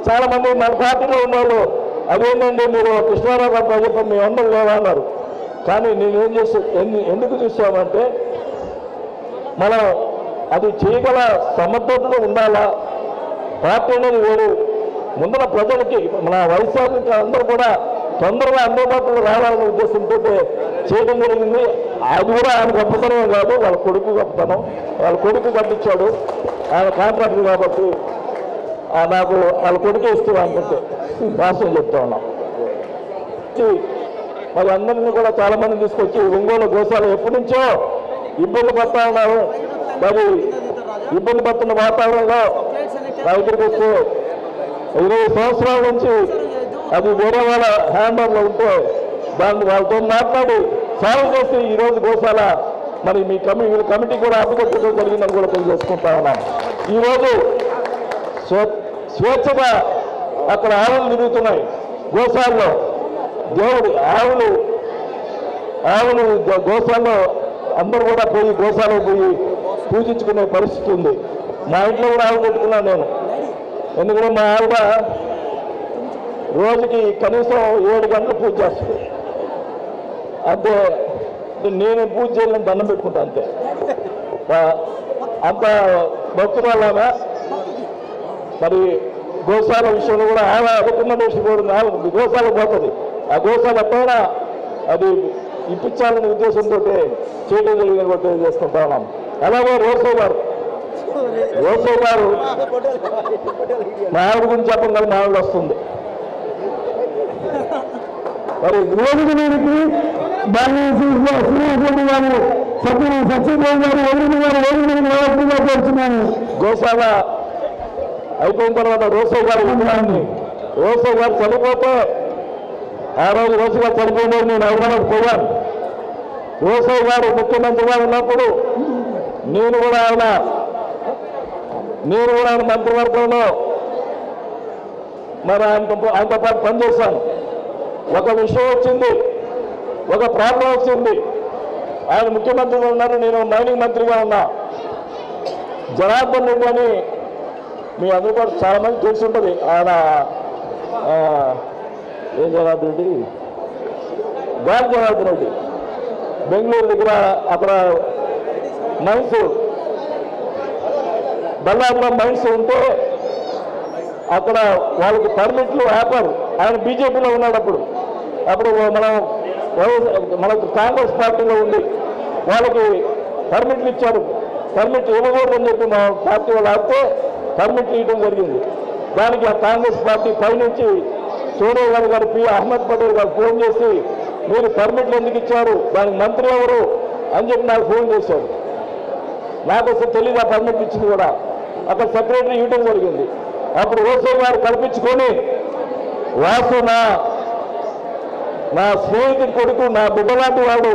చాలా మంది మన పార్టీలో ఉన్నారు, అదేంటండి మీరు కృష్ణారావు గారు అప్పచెప్పాను మేము అందరూ లేవా అన్నారు. కానీ నేనేం చేసి ఎందుకు చూసామంటే మనం అది చేయగల సమర్థతలు ఉండాలా, పార్టీ అనేది వేరు. ముందర ప్రజలకి మన వైఎస్ఆర్కి అందరూ కూడా తొందరగా అందుబాటులో రావాలనే ఉద్దేశంతో చేయడం జరిగింది. అది కూడా ఆయన గొప్పతనమే కాదు, వాళ్ళ కొడుకు గొప్పతనం. వాళ్ళ కొడుకు పంపించాడు, ఆయన కాంట్రాక్టర్ కాబట్టి నాకు వాళ్ళ కొడుకు ఇస్తూ అనుకుంటే భాషను చెప్తా ఉన్నాం. మరి అందరినీ కూడా చాలా మంది తీసుకొచ్చి ఒంగోలు గోశాల ఎప్పటి నుంచో ఇబ్బంది పడుతూ ఉన్నారు. మరి ఇబ్బంది పడుతున్న వాతావరణంలో నా దగ్గరికి వస్తే 20 సంవత్సరాల నుంచి అది వేరే వాళ్ళ హ్యాండ్ ఓవర్లో ఉంటే దాన్ని వాళ్ళతో మాట్లాడి సాల్వ్ చేసి ఈరోజు గోశాల మరి మీ కమిటీ కూడా అప్పచెప్పడం జరిగిందని కూడా తెలియజేసుకుంటా ఉన్నాం. ఈరోజు స్వేచ్ఛగా అక్కడ ఆవులు తిరుగుతున్నాయి గోశాలలో. దేవుడు ఆవులు గోశాలలో అందరూ కూడా పోయి గోశాలకు పోయి పూజించుకునే పరిస్థితి ఉంది. మా ఇంట్లో కూడా ఆవు పెట్టుకున్నాను నేను, ఎందుకంటే మా ఆవిడ రోజుకి కనీసం 7 గంటలు పూజ చేస్తుంది. అంతే, నేను పూజ చేయాలని దండం పెట్టుకుంటా అంతే. అంత భక్తురాలాగా మరి గోశాల విషయంలో కూడా ఆమె రికమెండేషన్ కూడా గోశాల పోతుంది. ఆ గోశాల ఎప్పుడైనా అది ఇప్పించాలనే ఉద్దేశంతో చేయడం జరిగిందని కూడా తెలియజేసుకుంటా ఉన్నాం. అలాగే రోసో గారు మా ఆవిడ గురించి చెప్పడం కానీ మా ఆవిడ వస్తుంది. మరి రోజుకి గోశాల అయిపోయిన తర్వాత రోసో గారు చనిపోతే ఆ రోజు రోసో గారు చనిపోయిన నేను హైదరాబాద్ పోయాను. రోసో గారు ముఖ్యమంత్రిగా ఉన్నప్పుడు నేను కూడా ఆయన మంత్రివర్గంలో మరి ఆయనతో పాటు పనిచేశాను. ఒక విషయం వచ్చింది, ఒక ప్రాబ్లం వచ్చింది. ఆయన ముఖ్యమంత్రిగా ఉన్నారు, నేను మైనింగ్ మంత్రిగా ఉన్నా. జనార్దన్ రెడ్డి అని మీ అందరూ కూడా చాలా మంది తెలిసి ఉంటుంది. ఆయన ఏం జనార్దన్ రెడ్డి, గాలి జనార్దన్ రెడ్డి బెంగళూరు దగ్గర అక్కడ మైన్స్ బల్లాపులో మైన్స్ ఉంటే అక్కడ వాళ్ళకి పర్మిట్లు ఆపారు. ఆయన బీజేపీలో ఉన్నాడు. అప్పుడు మనకు కాంగ్రెస్ పార్టీలో ఉండి వాళ్ళకి పర్మిట్లు ఇచ్చారు. పర్మిట్ ఇవ్వకూడదని చెప్పి మా పార్టీ వాళ్ళు ఆపితే పర్మిట్లు ఇవ్వడం జరిగింది. దానికి ఆ కాంగ్రెస్ పార్టీ పైనుంచి సోనియా గారు పి అహ్మద్ పటేల్ గారు ఫోన్ చేసి మీరు పర్మిట్లు ఎందుకు ఇచ్చారు, దానికి మంత్రి ఎవరు అని చెప్పి నాకు ఫోన్ చేశారు. నాకు అసలు తెలియదు ఆ పర్మిట్లు ఇచ్చింది కూడా. అక్కడ సెక్రటరీ ఇవ్వడం జరిగింది. అప్పుడు ఓసీ గారు కల్పించుకొని వాసు నా స్నేహితుడి కొడుకు, నా బిడ్డలాంటి వాడు,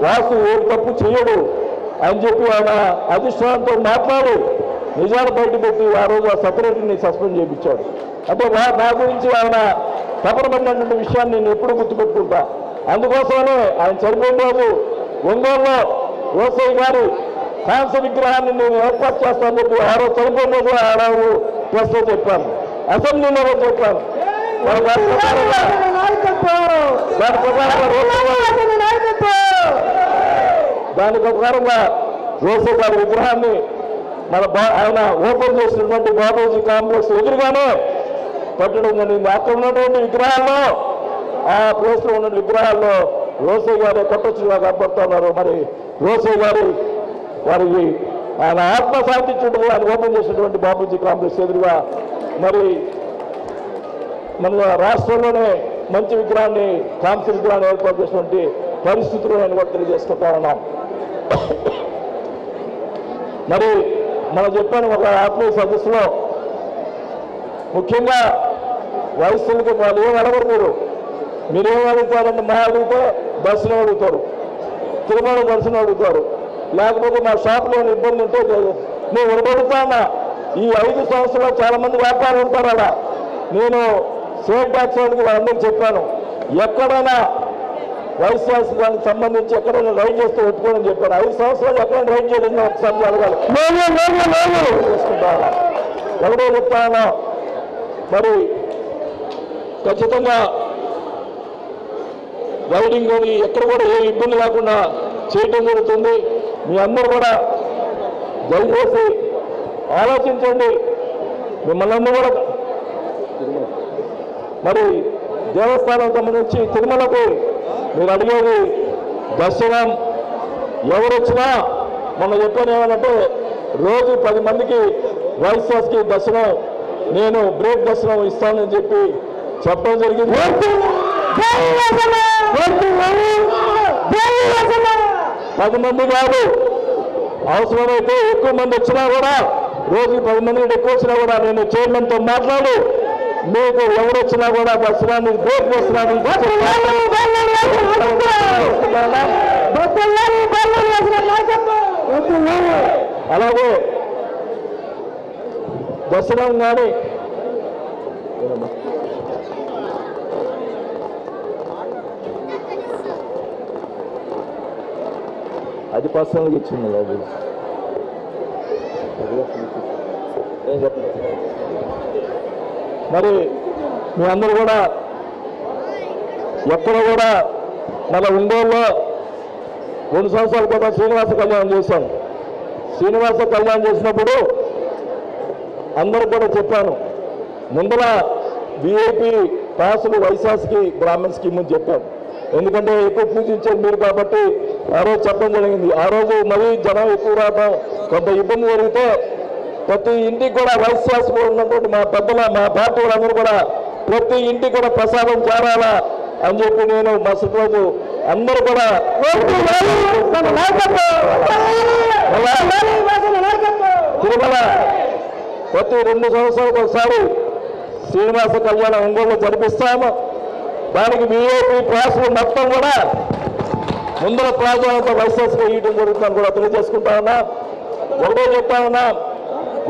వాసు ఏ తప్పు చేయడు అని చెప్పి ఆయన అధిష్టానంతో మాట్లాడి నిజాలు బయట పెట్టి ఆ రోజు ఆ సెక్రటరీని సస్పెండ్ చేయించాడు. అంటే నా గురించి ఆయన తపనబడినటువంటి విషయాన్ని నేను ఎప్పుడు గుర్తుపెట్టుకుంటా. అందుకోసమనే ఆయన చనిపోయిన రోజు ఒంగోలులో ఓసీ గారి కాంస్య విగ్రహాన్ని నేను ఏర్పాటు చేస్తానని చెప్పి ఆ రోజు చనిపోయిన రోజు ఆ రోజు ప్రెస్లో చెప్పాను, అసెంబ్లీలో చెప్పాను. దాని ప్రకారంగా ఓసీ గారి విగ్రహాన్ని ఆయన ఓపెన్ చేసినటువంటి బాబూజీ కాంప్లెక్స్ ఎదురుగానే పెట్టడం జరిగింది. అక్కడ ఉన్నటువంటి విగ్రహాల్లో, ఆ ప్లేస్లో ఉన్న విగ్రహాల్లో ఓసీ గారే కొట్టొచ్చుగా కనబడుతున్నారు. మరి ఓసీ గారి వారికి ఆయన ఆత్మశాంతి చుట్టూ ఆయన ఓపెన్ చేసినటువంటి బాబూజీ కాంప్లెక్స్ ఎదురుగా మరి మన రాష్ట్రంలోనే మంచి విగ్రహాన్ని, కాంస్య విగ్రహాన్ని ఏర్పాటు చేసినటువంటి పరిస్థితులు నేను కూడా తెలియజేసుకుంటా. మరి మనం చెప్పాను ఒక ఆత్మీయ సదస్సులో, ముఖ్యంగా వయస్సులకి వాళ్ళు ఏం అడగరు. మీరేం అడుగుతారంటే మా అడిగితే దర్శనం అడుగుతారు, తిరుమల దర్శనం అడుగుతారు, లేకపోతే మా షాప్లో ఇబ్బంది ఉంటే నేను అడుగుతానా. ఈ 5 సంవత్సరాలు చాలా మంది వ్యాపారులు ఉంటారు అలా. నేను స్టేట్ ట్యాక్స్ వాళ్ళకి వాళ్ళందరికీ చెప్పాను, ఎక్కడైనా వైఎస్ఆర్ దానికి సంబంధించి ఎక్కడైనా రైడ్ చేస్తే ఒప్పుకోని చెప్పాను. 5 సంవత్సరాలు ఎక్కడైనా రైడ్ చేయడం ఒకసారి అడగాలి చేసుకుంటాను. ఎవరో చెప్తాను. మరి ఖచ్చితంగా రైడింగ్ అని ఎక్కడ కూడా ఏ ఇబ్బంది లేకుండా చేయటం జరుగుతుంది. మీ అందరూ కూడా దయచేసి ఆలోచించండి. మిమ్మల్ని అందరూ కూడా మరి దేవస్థానం సంబంధించి తిరుమలకు మీరు అడిగేది దర్శనం ఎవరు వచ్చినా మొన్న చెప్పాను ఏమనంటే రోజు 10 మందికి వైఎస్ఆర్కి దర్శనం నేను బ్రేక్ దర్శనం ఇస్తానని చెప్పి చెప్పడం జరిగింది. 10 మంది కాదు, అవసరమైతే ఎక్కువ మంది వచ్చినా కూడా రోజు 10 మంది ఎక్కువ వచ్చినా కూడా నేను చైర్మన్తో మాట్లాడి మీకు ఎవరు వచ్చినా కూడా దర్శనాన్ని బ్రేక్ చేస్తున్నాను. అలాగే దర్శనం కానీ అది పర్సనల్గా ఇచ్చింది అది ఏం చెప్పండి. మరి మీ అందరూ కూడా ఎక్కడ కూడా మన ఒంగోలులో 2 సంవత్సరాల క్రితం శ్రీనివాస కళ్యాణం చేశాను. శ్రీనివాస కళ్యాణం చేసినప్పుడు అందరూ కూడా చెప్పాను, ముందర విఐపి పాసులు వైశాస్కి బ్రాహ్మణ్స్కి ఇమ్మని చెప్పాను. ఎందుకంటే ఎక్కువ పూజించేది మీరు కాబట్టి ఆ రోజు చెప్పడం జరిగింది. ఆ రోజు మరీ జనం ఎక్కువ రావడం కొంత ఇబ్బంది జరిగితే ప్రతి ఇంటికి కూడా వైశాస్ ఉన్నటువంటి మా పెద్దల మా పార్టీ వాళ్ళందరూ కూడా ప్రతి ఇంటికి కూడా ప్రసాదం చేరాలా అని చెప్పి నేను మరుసటి రోజు అందరూ కూడా తిరుమల ప్రతి 2 సంవత్సరాలకు ఒకసారి శ్రీనివాస కళ్యాణం ఒంగోలులో జరిపిస్తాము. దానికి విఐపి ప్రాసులు మొత్తం కూడా ముందర ప్రాజెక్టులతో వైఎస్ఆర్సీగా ఇవ్వడం జరుగుతుందని కూడా తెలియజేసుకుంటా ఉన్నా. ఒకటే చెప్తా ఉన్నా,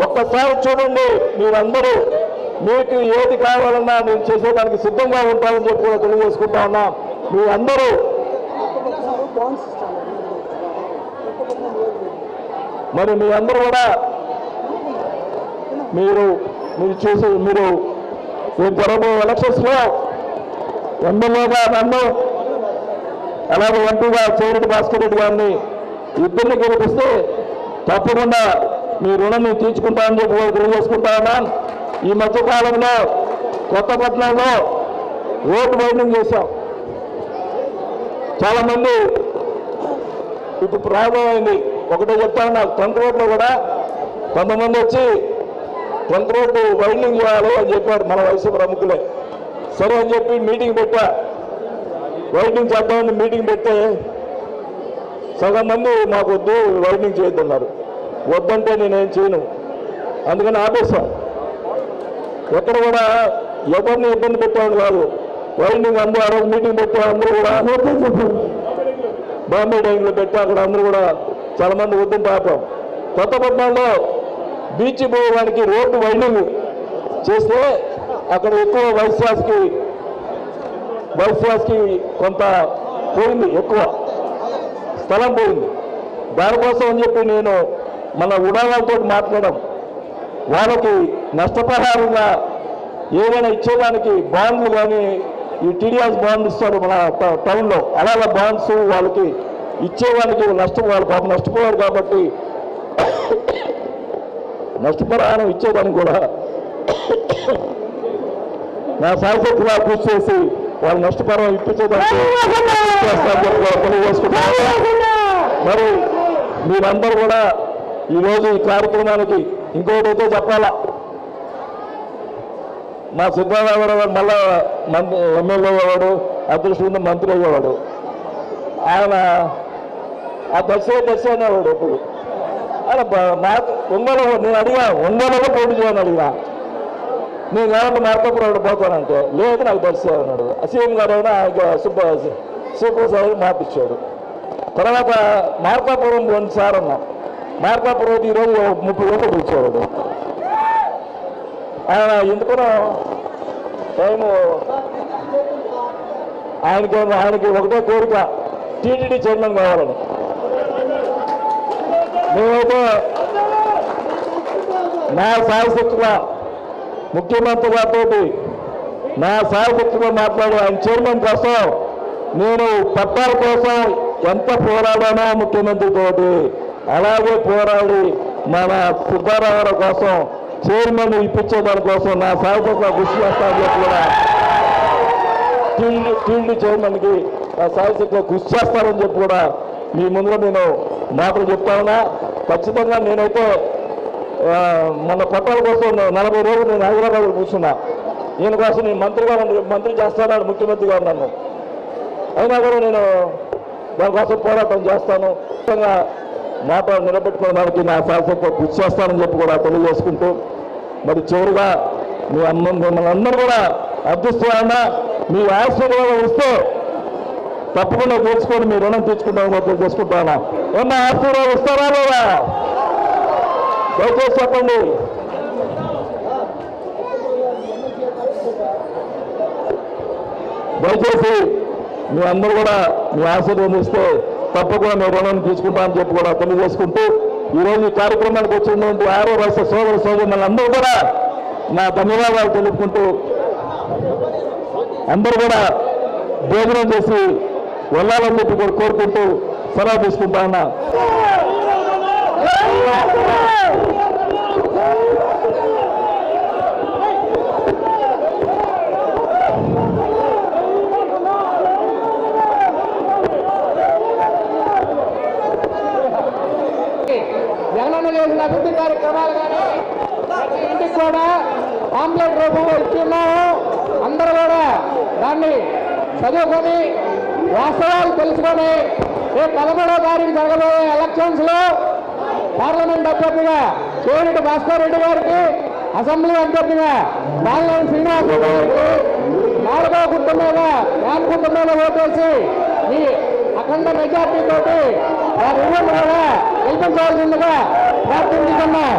ఒక్కసారి చూడండి, మీరందరూ మీకు ఏది కావాలన్నా నేను చేసేదానికి సిద్ధంగా ఉంటానని చెప్పి కూడా తెలియజేసుకుంటా ఉన్నా. మీ అందరూ మరి మీ అందరూ కూడా మీరు చూసి మీరు జరగబోయే ఎలక్షన్స్లో ఎమ్మెల్యేగా నన్ను అలాగే ఎంపీగా చేరెడ్డి భాస్కర్ రెడ్డి గారిని ఇద్దరిని గెలిపిస్తే తప్పకుండా మీ రుణాన్ని తీర్చుకుంటామని చెప్పి తెలియజేసుకుంటా ఉన్నాను. ఈ మధ్యకాలంలో కొత్తపట్నంలో రోడ్డు వైండింగ్ చేశాం. చాలామంది ఇప్పుడు ప్రాబ్లం అయింది. ఒకటే చెప్తా ఉన్నా, టెంత్ రోడ్లో కూడా కొంతమంది వచ్చి టెంత్ రోడ్డు వైండింగ్ చేయాలి అని చెప్పారు మన వయసు ప్రముఖులే. సరే అని చెప్పి మీటింగ్ పెట్టా, వైండింగ్ చేద్దామని మీటింగ్ పెడితే సగం మంది మాకు వద్దు వైండింగ్ చేయొద్దన్నారు. వద్దంటే నేనేం చేయను. అందుకని ఆపేస్తాం. ఎక్కడ కూడా ఎవరిని ఇబ్బంది పెట్టేవాడు కాదు. వైండింగ్ అందరూ ఆ రోజు మీటింగ్ పెట్టే అందరూ కూడా బాంబే డైంగ్లో పెట్టి అక్కడ అందరూ కూడా చాలామంది వద్దని పాపం. కొత్తపట్నంలో బీచ్ పోవడానికి రోడ్డు వైండింగ్ చేస్తే అక్కడ ఎక్కువ వైశ్వాస్కి కొంత పోయింది, ఎక్కువ స్థలం పోయింది. దానికోసం అని చెప్పి నేను మన ఉడాలతో మాట్లాడడం, వాళ్ళకి నష్టపరిహారంగా ఏమైనా ఇచ్చేదానికి బాండ్లు కానీ ఈ టీడీఎస్ బాండ్ ఇస్తారు మన టౌన్లో, అలాగే బాండ్స్ వాళ్ళకి ఇచ్చేవాళ్ళకి వాళ్ళు పాపం నష్టపోయారు కాబట్టి నష్టపరిహారం ఇచ్చేదానికి కూడా నా సాయశక్తిగా కృషి చేసి వాళ్ళు నష్టపరిహారం ఇప్పించేదానికి తెలియజేసుకుంటారు. మరి మీరందరూ కూడా ఈరోజు ఈ కార్యక్రమానికి ఇంకొకటైతే చెప్పాలా, మా సిద్ధారావు గారు మళ్ళా ఎమ్మెల్యే అయ్యేవాడు, అదృష్టంగా మంత్రి అయ్యేవాడు. ఆయన ఆ దర్శ అనేవాడు. ఎప్పుడు ఆయన నాకు ఒంగోలు నేను అడిగా, ఒంగోలులో పోటీ చేయని అడిగా. నేను ఏమంటే మార్కాపురం పోతానంటే లేదు నాకు దర్శ అన్నాడు. సీఎం గారు అయినా సూపర్వైజర్ మార్పించాడు. తర్వాత మార్కాపురం 2 సార్లు అన్నా. మార్కాపురం ఈరోజు 30 ఓట్లు పిలిచేవాడు. ఆయన ఎందుకునో టైము ఆయనకి ఒకటే కోరిక, టీటీడీ చైర్మన్ కావాలని. మేమైతే నా సాయశక్తిగా ముఖ్యమంత్రి గారితో నా సాయశక్తిగా మాట్లాడి ఆయన చైర్మన్ కోసం నేను పట్టాల కోసం ఎంత పోరాడానో ముఖ్యమంత్రితోటి అలాగే పోరాడి మన సిద్ధారావు కోసం చైర్మన్ ఇప్పించేదాని కోసం నా సాయశక్తిగా కృషి చేస్తానని చెప్పి కూడా టీడీ చైర్మన్కి నా సాయశక్తిగా కృషి చేస్తానని చెప్పి కూడా మీ ముందులో నేను మాటలు చెప్తా ఉన్నా. ఖచ్చితంగా నేనైతే మన పట్టాల కోసం 40 రోజులు నేను హైదరాబాద్లో కూర్చున్నా. దీనికోసం నేను మంత్రి చేస్తాను ముఖ్యమంత్రి గారు నన్ను, అయినా కూడా నేను దానికోసం పోరాటం చేస్తాను. ఖచ్చితంగా మాట నిలబెట్టుకోవడానికి నా సాయశక్తిగా కృషి చేస్తానని చెప్పి కూడా తెలియజేసుకుంటూ, మరి చివరిగా మిమ్మల్ని అందరూ కూడా అదృష్టంగా మీ ఆశీర్వాదం ఇస్తే తప్పకుండా తీర్చుకొని మీ రుణం తీర్చుకుంటామని తెలుసుకుంటానా. ఏమన్నా ఆశీర్వాదం ఇస్తారా లేదా? దయచేసి చెప్పండి. దయచేసి మీ అందరూ కూడా మీ ఆశీర్వాదం ఇస్తే తప్పకుండా మీ రుణాన్ని తీసుకుంటామని చెప్పి కూడా తెలియజేసుకుంటూ, ఈరోజు ఈ కార్యక్రమానికి వచ్చినటువంటి 6వ వయసు సోదరులు అందరూ కూడా నా ధన్యవాదాలు తెలుపుకుంటూ, అందరూ కూడా భోజనం చేసి వెళ్ళాలని చెప్పి కూడా కోరుకుంటూ సెలవు తీసుకుంటా ఉన్నా. జగనన్న చేసిన అభివృద్ధి కార్యక్రమాలు కానీ ప్రతి ఇంటికి కూడా పాంప్లెట్ రూపంలో ఇస్తున్నాము. అందరూ కూడా దాన్ని చదువుకొని వాస్తవాలు తెలుసుకొని 13వ తారీఖు జరగబోయే ఎలక్షన్స్ లో పార్లమెంట్ అభ్యర్థిగా కోనేటి భాస్కర్ రెడ్డి గారికి, అసెంబ్లీ అభ్యర్థిగా బాలినేని శ్రీనివాస గారికి 4వ గుర్తు మీద గుర్తు మీద ఓటేసి ఈ అఖండ మెజార్టీ తోటి వారి కూడా గెలిపించవలసిందిగా ప్రార్థించుకున్నాం.